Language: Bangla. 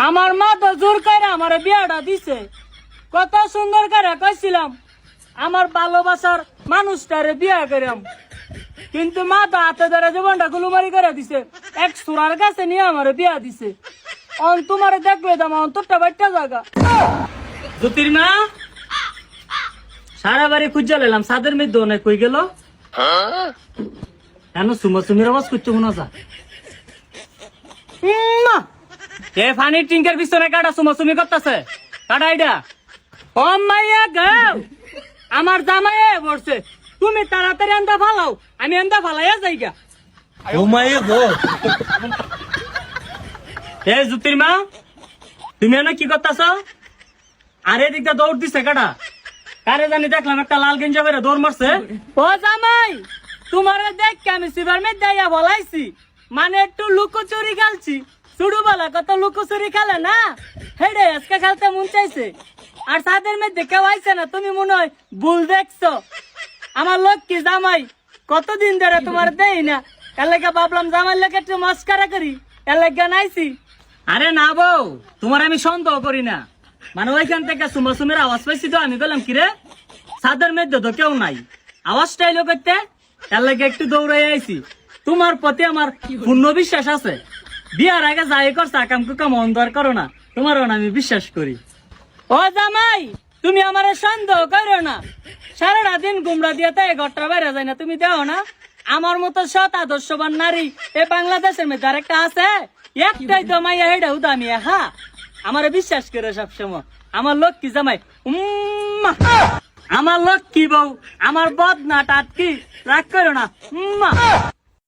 আমার মা তো জোর করে আমার বিয়াটা দিছে। কত সুন্দর করে কইছিলাম আমার ভালোবাসার মানুষটারে বিয়া করাম, কিন্তু মা তো হাতে ধরে জীবনটা গুলুমারি করে দিছে। এক সুরার কাছে নিয়ে আমার বিয়া দিছে। অন তোমার দেখবে দাম অন্তরটা বাইটা জায়গা। জ্যোতির মা সারা বাড়ি খুঁজা লেলাম, সাদের মধ্যে অনেক কই গেল কেন? সুমসুমির আওয়াজ করতে মনে হয় এ ফানি টিঙ্কের পিছনে কাটা সুমসুমি করতেছে। কাটা এটা ও মাইয়া গাও আমার জামাইয়ে বলছে তুমি তাড়াতাড়ি আন্দা ফালাও, আমি আন্দা ফালাইয়া যাই গা। ও মাইয়া গো, এ জ্যোতির মা তুমি এনে কি করতেছ? আর এদিকটা দৌড় দিছে কাটা কারে জানি দেখলাম একটা লাল গেঞ্জা করে দৌড় মারছে। ও জামাই তোমার দেখ আমি সিবার মে দেয়া বলাইছি, মানে একটু লুকোচুরি খেলছি। শুরু বলা কত লুকোচুরি খেলে না, হেডে আজকে খেলতে মন চাইছে। আর সাদের মধ্যে কেউ আইছে না, তুমি মনে হয় ভুল দেখছো। আমার লক্ষ্মী জামাই কতদিন ধরে তোমার দেই না, এলাকা ভাবলাম জামাই লোক একটু মস্কারা করি, এলাকা নাইছি। আরে না বউ, তোমার আমি সন্দেহ করি না, মানে ওইখান থেকে সুমসুমের আওয়াজ পাইছি তো আমি বললাম কিরে সাদের মধ্যে তো কেউ নাই, আওয়াজটাই লোক করতে এলাকা একটু দৌড়াই আইছি। তোমার প্রতি আমার পূর্ণ বিশ্বাস আছে। বিয়ার আগে যাই করছে আকাম কুকাম অন্ধর করো না, তোমারও আমি বিশ্বাস করি। ও জামাই তুমি আমার সন্দেহ করো না, সারাটা দিন গুমরা দিয়ে তাই ঘরটা বাইরে যায় না, তুমি দেও না। আমার মতো সৎ আদর্শবান নারী এ বাংলাদেশের মধ্যে আরেকটা আছে, একটাই তো মাইয়া হেডা উদামি। হ্যাঁ আমার বিশ্বাস করে সবসময় আমার লক্ষ্মী জামাই। আমার লক্ষ্মী বউ, আমার বদনা টাটকি রাগ করো না।